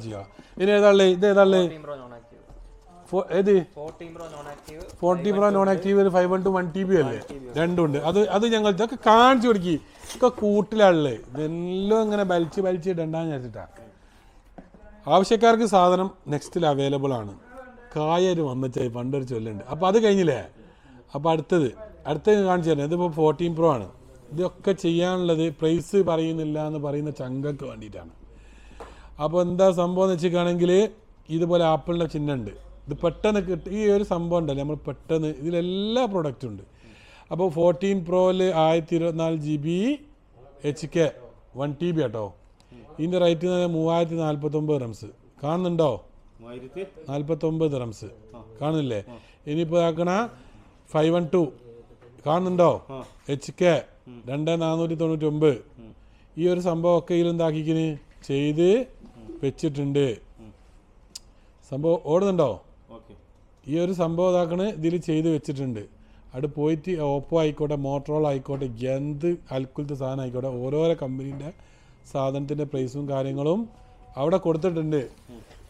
ചെയ്യാം. ഇനി ഏതാളേ ഇത് ഏതാളേ ഏത് 40 Pro നോൺ ആക്റ്റീവ് 512 1 TB അല്ലേ, രണ്ടുണ്ട്. അത് ഞങ്ങൾ ഇതൊക്കെ കാണിച്ചു കൊടുക്കി. ഒക്കെ കൂട്ടിലാളേ, ഇതെല്ലാം ഇങ്ങനെ വലിച്ച് ഇടണ്ടാന്ന് വിചാരിച്ചിട്ടാ. ആവശ്യക്കാർക്ക് സാധനം നെക്സ്റ്റിൽ അവൈലബിൾ ആണ്. കായൊരു വന്നിച്ചായി പണ്ടൊരു ചൊല്ലുണ്ട്. അപ്പോൾ അത് കഴിഞ്ഞില്ലേ. അപ്പോൾ അടുത്തത് കാണിച്ചു തരാം. ഇതിപ്പോൾ 14 Pro ആണ്. ഇതൊക്കെ ചെയ്യാനുള്ളത് പ്രൈസ് പറയുന്നില്ല എന്ന് പറയുന്ന ചങ്കക്ക് വേണ്ടിയിട്ടാണ്. അപ്പോൾ എന്താ സംഭവം എന്ന് വെച്ചിട്ടാണെങ്കിൽ ഇതുപോലെ ആപ്പിളിൻ്റെ ചിഹ്നമുണ്ട്. ഇത് പെട്ടെന്ന് ഈ ഒരു സംഭവം ഉണ്ടല്ലോ, നമ്മൾ പെട്ടെന്ന് ഇതിലെല്ലാ പ്രൊഡക്റ്റും ഉണ്ട്. അപ്പോൾ 14 Proയിൽ 1024 GB HK 1 TB കേട്ടോ. ഇതിൻ്റെ റേറ്റ് 3049 റംസ്. കാണുന്നുണ്ടോ? 49 റംസ് കാണുന്നില്ലേ? ഇനിയിപ്പോൾ ആക്കണ 512 കാണുന്നുണ്ടോ? HK 2499. ഈ ഒരു സംഭവമൊക്കെ ഇതിലെന്താക്കിക്കിന് ചെയ്ത് വെച്ചിട്ടുണ്ട്. സംഭവം ഓടുന്നുണ്ടോ? ഈ ഒരു സംഭവം ഇതാക്കണ് ഇതിൽ ചെയ്ത് വെച്ചിട്ടുണ്ട്. അവിടെ പോയിട്ട് ഓപ്പോ ആയിക്കോട്ടെ, മോട്ടറോള ആയിക്കോട്ടെ, എന്ത് അൽക്കുലത്തെ സാധനം ആയിക്കോട്ടെ, ഓരോരോ കമ്പനീൻ്റെ സാധനത്തിൻ്റെ പ്രൈസും കാര്യങ്ങളും അവിടെ കൊടുത്തിട്ടുണ്ട്.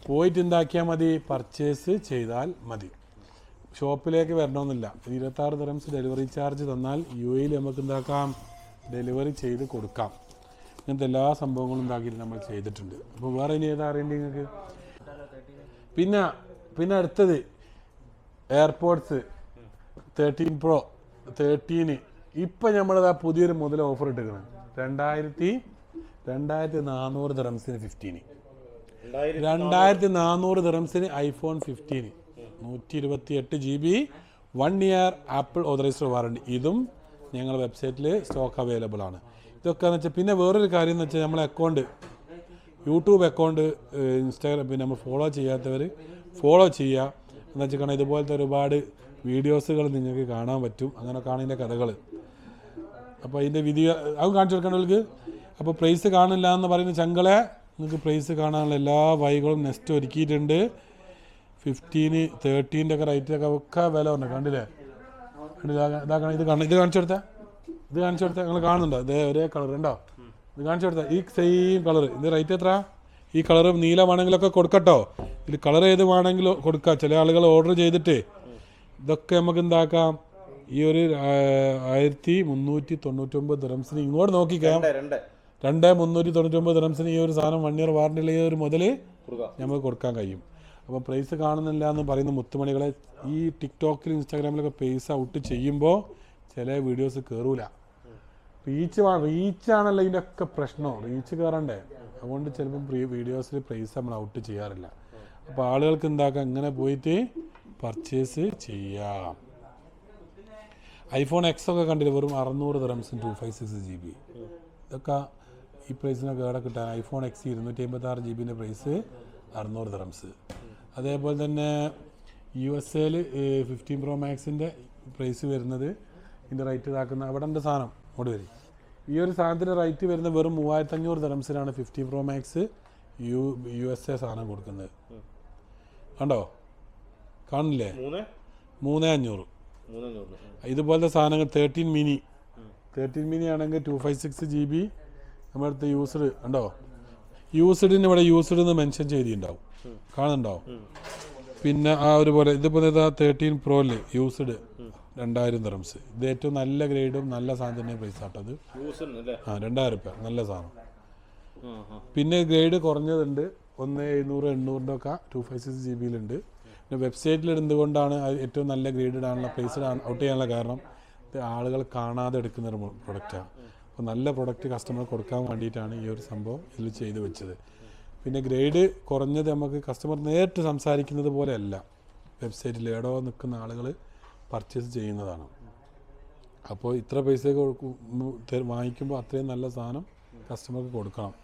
പോയിട്ട് എന്താക്കിയാൽ മതി, പർച്ചേസ് ചെയ്താൽ മതി. ഷോപ്പിലേക്ക് വരണമെന്നില്ല. 26 ദിർഹംസ് ഡെലിവറി ചാർജ് തന്നാൽ UAE നമുക്ക് എന്താക്കാം, ഡെലിവറി ചെയ്ത് കൊടുക്കാം. ഇങ്ങനത്തെ എല്ലാ സംഭവങ്ങളും ഉണ്ടാക്കിയിട്ട് നമ്മൾ ചെയ്തിട്ടുണ്ട്. അപ്പോൾ വേറെ ഇനി ഏതാ അറിയേണ്ടി നിങ്ങൾക്ക്? പിന്നെ അടുത്തത് എയർപോർട്സ് 13 Pro 13. ഇപ്പം നമ്മളിതാ പുതിയൊരു മുതൽ ഓഫർ ഇട്ടിരിക്കണം. 2400 ദിർഹംസിന് 15. 2400 ദിർഹംസിന് iPhone 15 128 GB 1 year Apple authorised warranty. ഇതും ഞങ്ങളുടെ വെബ്സൈറ്റിൽ സ്റ്റോക്ക് അവൈലബിൾ ആണ്. ഇതൊക്കെ എന്ന് വെച്ചാൽ പിന്നെ വേറൊരു കാര്യം എന്ന് വെച്ചാൽ നമ്മളെ അക്കൗണ്ട്, യൂട്യൂബ് അക്കൗണ്ട്, ഇൻസ്റ്റാഗ്രാം പിന്നെ നമ്മൾ ഫോളോ ചെയ്യാത്തവർ ഫോളോ ചെയ്യുക. എന്ന് വെച്ചാൽ ഇതുപോലത്തെ ഒരുപാട് വീഡിയോസുകൾ നിങ്ങൾക്ക് കാണാൻ പറ്റും. അങ്ങനെ കാണുന്നതിൻ്റെ കഥകൾ. അപ്പോൾ അതിൻ്റെ വിധി അത് കാണിച്ചു കൊടുക്കേണ്ടവർക്ക്. അപ്പോൾ പ്രൈസ് കാണില്ല എന്ന് പറയുന്ന ചങ്കളെ നിങ്ങൾക്ക് പ്രൈസ് കാണാനുള്ള എല്ലാ വഴികളും നെക്സ്റ്റ് ഒരുക്കിയിട്ടുണ്ട്. 15 13 ഒക്കെ റേറ്റൊക്കെ ഒക്കെ വില ഉണ്ട്. കണ്ടില്ലേ? ഇതാക്കണം. ഇത് കാണിച്ചു കൊടുത്താൽ നിങ്ങൾ കാണുന്നുണ്ടോ? ഇത് ഒരേ കളർ ഉണ്ടോ? ഇത് കാണിച്ചു കൊടുത്താൽ ഈ സെയിം കളർ. ഇത് റേറ്റ് എത്ര? ഈ കളർ നീല വേണമെങ്കിലൊക്കെ കൊടുക്കട്ടോ. ഇതിൽ കളർ ഏത് വേണമെങ്കിലും കൊടുക്കാം. ചില ആളുകൾ ഓർഡർ ചെയ്തിട്ട് ഇതൊക്കെ നമുക്ക് എന്താക്കാം, ഈ ഒരു 1399 ദിർഹംസിന് ഇങ്ങോട്ട് നോക്കിക്കാം. 2399 ദിർഹംസിന് ഈ ഒരു സാധനം 1 year വാറണ്ടിയുള്ള ഈ ഒരു മുതൽ നമുക്ക് കൊടുക്കാൻ കഴിയും. അപ്പോൾ പ്രൈസ് കാണുന്നില്ല എന്ന് പറയുന്ന മുത്തുമണികളെ ഈ ടിക്ടോക്കിൽ ഇൻസ്റ്റാഗ്രാമിലൊക്കെ പൈസ ഔട്ട് ചെയ്യുമ്പോൾ ചില വീഡിയോസ് കയറൂല. റീച്ചാണല്ലോ ഇതിൻ്റെ ഒക്കെ പ്രശ്നം. റീച്ച് കയറണ്ടേ? അതുകൊണ്ട് ചിലപ്പം വീഡിയോസിൽ പ്രൈസ് നമ്മൾ ഔട്ട് ചെയ്യാറില്ല. അപ്പോൾ ആളുകൾക്ക് എന്താക്കാം, ഇങ്ങനെ പോയിട്ട് പർച്ചേസ് ചെയ്യാം. iPhone X ഒക്കെ കണ്ടില്ല, വെറും 600 ദിർഹംസിന് 256 GB. ഇതൊക്കെ ഈ പ്രൈസിനൊക്കെ എവിടെ കിട്ടാൻ? iPhone X 256 GB price 600 dirhams. അതേപോലെ തന്നെ USA 15 Pro Maxൻ്റെ പ്രൈസ് വരുന്നത്, ഇതിൻ്റെ റേറ്റ് ഇതാക്കുന്ന അവിടെ ഉണ്ട് സാധനം അങ്ങോട്ട് വരും. ഈ ഒരു സാധനത്തിൻ്റെ റേറ്റ് വരുന്നത് വെറും 3500 ദിർഹംസിനാണ് 15 Pro Max USA സാധനം കൊടുക്കുന്നത്. കണ്ടോ? കാണില്ലേ? 3500. ഇതുപോലത്തെ സാധനങ്ങൾ 13 mini ആണെങ്കിൽ 256 GB നമ്മുടെ അടുത്ത് യൂസ്ഡ് ഉണ്ടോ? യൂസ്ഡിന് ഇവിടെ യൂസ്ഡ് എന്ന് മെൻഷൻ ചെയ്തിട്ടുണ്ടാവും. കാണുന്നുണ്ടോ? പിന്നെ ആ ഒരുപോലെ ഇതുപോലെ 13 Proയിൽ യൂസ്ഡ് 2000 ദിർഹംസ്. ഇത് ഏറ്റവും നല്ല ഗ്രേഡും നല്ല സാധനത്തിൻ്റെ പ്രൈസ് ആട്ടത്. 2000 രൂപ നല്ല സാധനം. പിന്നെ ഗ്രേഡ് കുറഞ്ഞതുണ്ട്, 1700 800 ഒക്കെ 256 GB പിന്നെ വെബ്സൈറ്റിൽ ഇടുന്നതുകൊണ്ടാണ് ഏറ്റവും നല്ല ഗ്രേഡഡ് ആണുള്ള പ്രൈസ് ഔട്ട് ചെയ്യാനുള്ള കാരണം. ഇത് ആളുകൾ കാണാതെ എടുക്കുന്നൊരു പ്രൊഡക്റ്റാണ്. അപ്പോൾ നല്ല പ്രൊഡക്റ്റ് കസ്റ്റമർ കൊടുക്കാൻ വേണ്ടിയിട്ടാണ് ഈ ഒരു സംഭവം ഇതിൽ ചെയ്ത് വെച്ചത്. പിന്നെ ഗ്രേഡ് കുറഞ്ഞത് നമുക്ക് കസ്റ്റമർ നേരിട്ട് സംസാരിക്കുന്നത് പോലെയല്ല, വെബ്സൈറ്റിൽ എവിടെയോ നിൽക്കുന്ന ആളുകൾ പർച്ചേസ് ചെയ്യുന്നതാണ്. അപ്പോൾ ഇത്ര പൈസയ്ക്ക് വാങ്ങിക്കുമ്പോൾ അത്രയും നല്ല സാധനം കസ്റ്റമർക്ക് കൊടുക്കണം.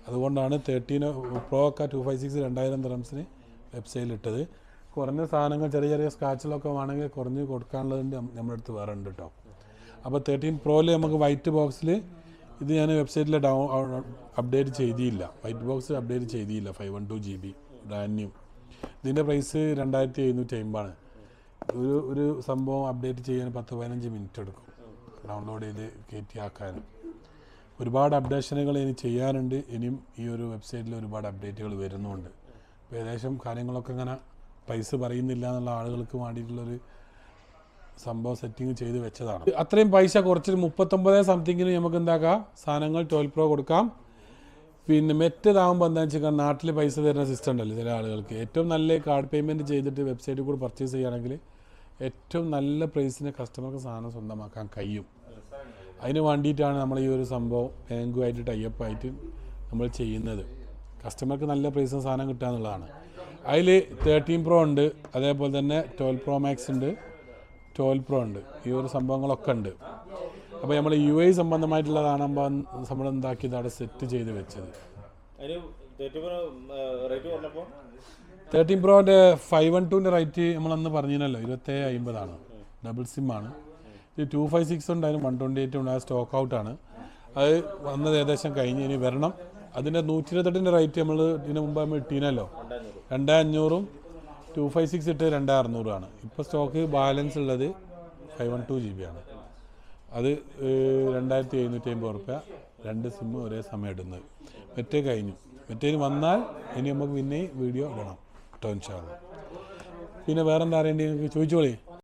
അതുകൊണ്ടാണ് 13 Pro ഒക്കെ 256 2000 ദിർഹംസിന് വെബ്സൈറ്റിൽ ഇട്ടത്. കുറഞ്ഞ സാധനങ്ങൾ ചെറിയ സ്ക്രാച്ചുകളൊക്കെ വേണമെങ്കിൽ കുറഞ്ഞ് കൊടുക്കാനുള്ളതുണ്ട് നമ്മുടെ അടുത്ത് വേറെ ഉണ്ട് കേട്ടോ. അപ്പോൾ 13 Proയിൽ നമുക്ക് വൈറ്റ് ബോക്സിൽ ഇത് ഞാൻ വെബ്സൈറ്റിൽ അപ്ഡേറ്റ് ചെയ്തില്ല. വൈറ്റ് ബോക്സ് അപ്ഡേറ്റ് ചെയ്തില്ല. 512 GB ബ്രാൻഡ് ന്യൂ. ഇതിൻ്റെ പ്രൈസ് 2750 ഒരു സംഭവം അപ്ഡേറ്റ് ചെയ്യാൻ 10-15 മിനിറ്റ് എടുക്കും ഡൗൺലോഡ് ചെയ്ത് കയറ്റി ആക്കാൻ. ഒരുപാട് അപ്ഡേഷനുകൾ ഇനി ചെയ്യാനുണ്ട്. ഇനിയും ഈ ഒരു വെബ്സൈറ്റിൽ ഒരുപാട് അപ്ഡേറ്റുകൾ വരുന്നുണ്ട്. അപ്പോൾ ഏകദേശം കാര്യങ്ങളൊക്കെ ഇങ്ങനെ പ്രൈസ് പറയുന്നില്ല എന്നുള്ള ആളുകൾക്ക് വേണ്ടിയിട്ടുള്ളൊരു സംഭവം സെറ്റിങ് ചെയ്ത് വെച്ചതാണ്. അത്രയും പൈസ കുറച്ചിട്ട് 39 സംതിങ്ങിന് നമുക്ക് എന്താക്കാം, സാധനങ്ങൾ 12 Pro കൊടുക്കാം. പിന്നെ മറ്റേതാകുമ്പോൾ എന്താണെന്ന് വെച്ചാൽ നാട്ടിൽ പൈസ തരുന്ന സിസ്റ്റം ഉണ്ടല്ലോ ചില ആളുകൾക്ക്. ഏറ്റവും നല്ല കാർഡ് പേയ്മെൻറ്റ് ചെയ്തിട്ട് വെബ്സൈറ്റിൽ കൂടി പർച്ചേസ് ചെയ്യുകയാണെങ്കിൽ ഏറ്റവും നല്ല പ്രൈസിന് കസ്റ്റമർക്ക് സാധനം സ്വന്തമാക്കാൻ കഴിയും. അതിന് വേണ്ടിയിട്ടാണ് നമ്മൾ ഈ ഒരു സംഭവം ബാങ്കുമായിട്ട് ടൈപ്പായിട്ട് നമ്മൾ ചെയ്യുന്നത്. കസ്റ്റമർക്ക് നല്ല പ്രൈസിന് സാധനം കിട്ടുക എന്നുള്ളതാണ്. അതിൽ 13 Pro ഉണ്ട്, അതേപോലെ തന്നെ 12 Pro Max ഉണ്ട്, 12 Pro ഉണ്ട്. ഈ ഒരു സംഭവങ്ങളൊക്കെ ഉണ്ട്. അപ്പോൾ നമ്മൾ UAE സംബന്ധമായിട്ടുള്ളതാണ് നമ്മൾ എന്താക്കിയത് അവിടെ സെറ്റ് ചെയ്ത് വെച്ചത്. 13 Proൻ്റെ 512ൻ്റെ റേറ്റ് നമ്മളന്ന് പറഞ്ഞിരുന്നല്ലോ 2750 ഡബിൾ സിമ്മാണ്. ഇത് 256 ഉണ്ട്, അതിന് 128 ഉണ്ട്. അത് സ്റ്റോക്ക് ഔട്ടാണ്. അത് വന്നത് ഏകദേശം കഴിഞ്ഞ് ഇനി വരണം. അതിൻ്റെ 128ൻ്റെ റേറ്റ് നമ്മൾ ഇതിന് മുമ്പ് നമ്മൾ ഇട്ടീനല്ലോ 2500 256 ഇട്ട് 2600 ഇപ്പോൾ സ്റ്റോക്ക് ബാലൻസ് ഉള്ളത് 512 GB ആണ്. അത് 2750 റുപ്യ, 2 സിമ്മ് ഒരേ സമയം ഇടുന്നത്. മറ്റേ കഴിഞ്ഞു. മറ്റേന് വന്നാൽ ഇനി നമുക്ക് പിന്നെ വീഡിയോ ഇടണം കേട്ടോ ഇൻഷാ അല്ലാഹ്. പിന്നെ വേറെ എന്താ അറിയേണ്ടി നിങ്ങൾക്ക് ചോദിച്ചോളി.